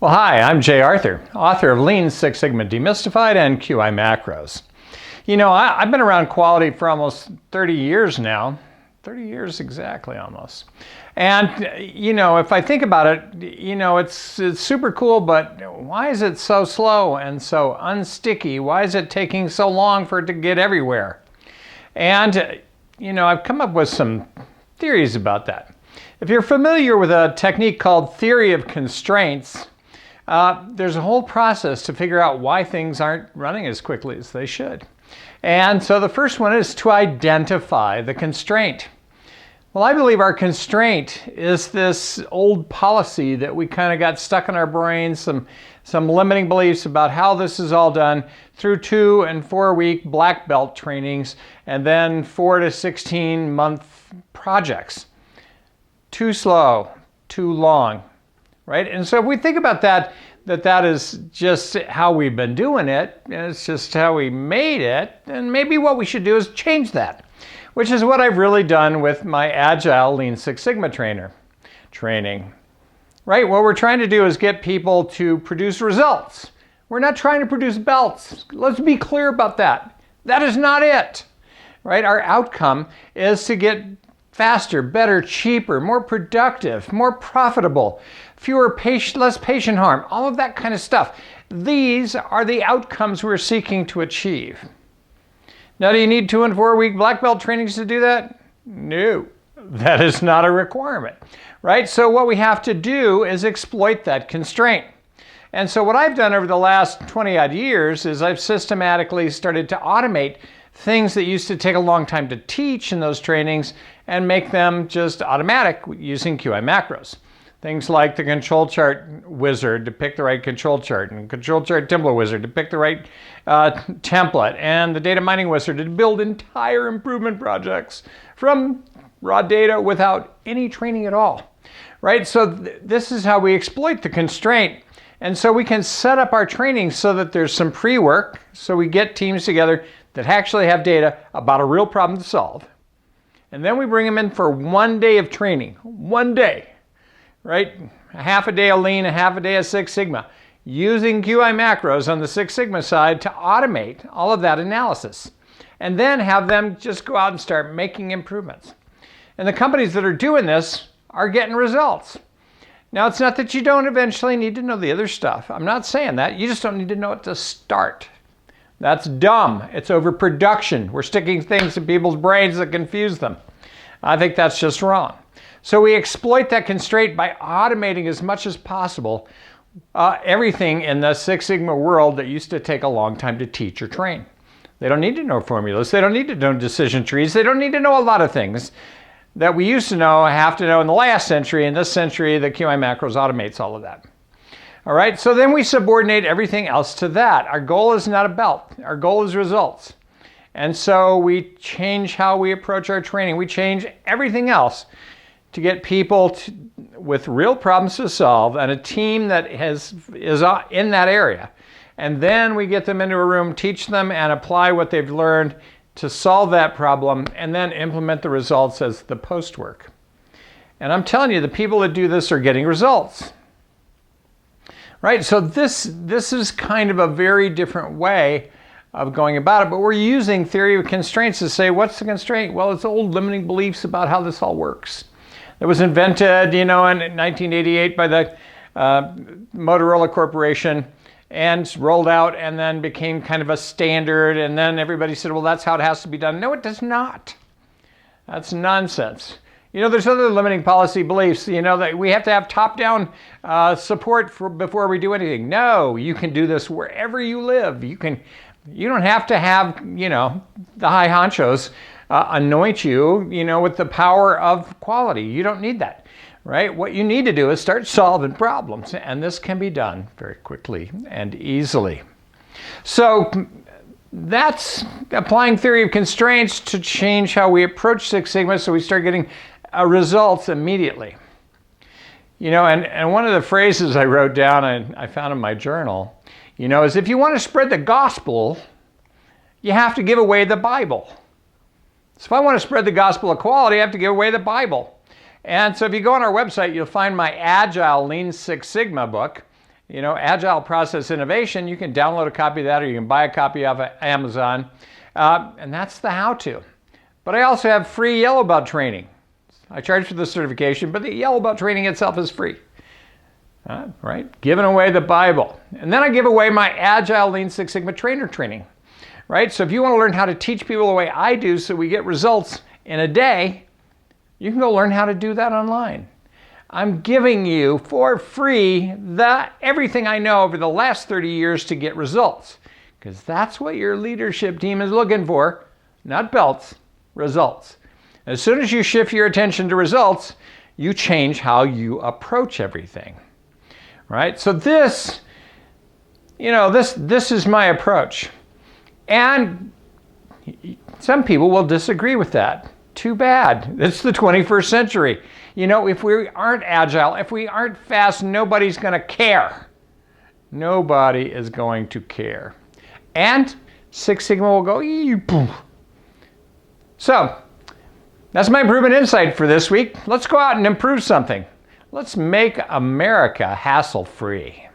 Well, hi, I'm Jay Arthur, author of Lean Six Sigma Demystified and QI Macros. You know, I've been around quality for almost 30 years now, 30 years exactly almost. And, you know, if I think about it, you know, it's super cool, but why is it so slow and so unsticky? Why is it taking so long for it to get everywhere? And, you know, I've come up with some theories about that. If you're familiar with a technique called theory of constraints, there's a whole process to figure out why things aren't running as quickly as they should. And so the first one is to identify the constraint. Well, I believe our constraint is this old policy that we kind of got stuck in our brains, some limiting beliefs about how this is all done through 2 and 4 week black belt trainings and then 4 to 16 month projects. Too slow, too long. Right? And so if we think about that is just how we've been doing it, and it's just how we made it, and maybe what we should do is change that, which is what I've really done with my Agile Lean Six Sigma training. Right? What we're trying to do is get people to produce results. We're not trying to produce belts. Let's be clear about that. That is not it. Right? Our outcome is to get faster, better, cheaper, more productive, more profitable, less patient harm, all of that kind of stuff. These are the outcomes we're seeking to achieve. Now, do you need 2 and 4 week black belt trainings to do that? No, that is not a requirement, right? So what we have to do is exploit that constraint. And so what I've done over the last 20 odd years is I've systematically started to automate things that used to take a long time to teach in those trainings and make them just automatic using QI macros. Things like the control chart wizard to pick the right control chart, and control chart template wizard to pick the right template, and the data mining wizard to build entire improvement projects from raw data without any training at all. Right? So this is how we exploit the constraint. And so we can set up our training so that there's some pre-work, so we get teams together that actually have data about a real problem to solve. And then we bring them in for 1 day of training, 1 day, right? A half a day of Lean, a half a day of Six Sigma, using QI macros on the Six Sigma side to automate all of that analysis. And then have them just go out and start making improvements. And the companies that are doing this are getting results. Now, it's not that you don't eventually need to know the other stuff. I'm not saying that. You just don't need to know it to start. That's dumb. It's overproduction. We're sticking things in people's brains that confuse them. I think that's just wrong. So we exploit that constraint by automating as much as possible everything in the Six Sigma world that used to take a long time to teach or train. They don't need to know formulas. They don't need to know decision trees. They don't need to know a lot of things that we used to know, have to know in the last century. In this century, the QI macros automates all of that. All right, so then we subordinate everything else to that. Our goal is not a belt. Our goal is results. And so we change how we approach our training. We change everything else to get people with real problems to solve and a team that is in that area. And then we get them into a room, teach them, and apply what they've learned to solve that problem, and then implement the results as the post work. And I'm telling you, the people that do this are getting results. Right, so this is kind of a very different way of going about it, but we're using theory of constraints to say, what's the constraint? Well, it's old limiting beliefs about how this all works. It was invented, you know, in 1988 by the Motorola Corporation and rolled out and then became kind of a standard, and then everybody said, well, that's how it has to be done. No, it does not. That's nonsense. You know, there's other limiting policy beliefs, you know, that we have to have top-down support before we do anything. No, you can do this wherever you live. You don't have to have, you know, the high honchos anoint you, you know, with the power of quality. You don't need that, right? What you need to do is start solving problems, and this can be done very quickly and easily. So that's applying theory of constraints to change how we approach Six Sigma so we start getting results immediately. You know, and one of the phrases I wrote down and I found in my journal, you know, is if you want to spread the gospel, you have to give away the Bible. So if I want to spread the gospel of quality, I have to give away the Bible. And so if you go on our website, you'll find my Agile Lean Six Sigma book. Agile Process Innovation. You can download a copy of that or you can buy a copy of Amazon. And that's the how-to. But I also have free Yellow Belt training. I charge for the certification, but the Yellow Belt training itself is free. Right? Giving away the Bible. And then I give away my Agile Lean Six Sigma Trainer training. Right? So if you want to learn how to teach people the way I do so we get results in a day, you can go learn how to do that online. I'm giving you for free everything I know over the last 30 years to get results. Because that's what your leadership team is looking for. Not belts, results. As soon as you shift your attention to results, you change how you approach everything. Right? So this is my approach. And some people will disagree with that. Too bad. It's the 21st century. If we aren't agile, if we aren't fast, nobody's going to care. Nobody is going to care. And Six Sigma will go, boom. So, that's my improvement insight for this week. Let's go out and improve something. Let's make America hassle-free.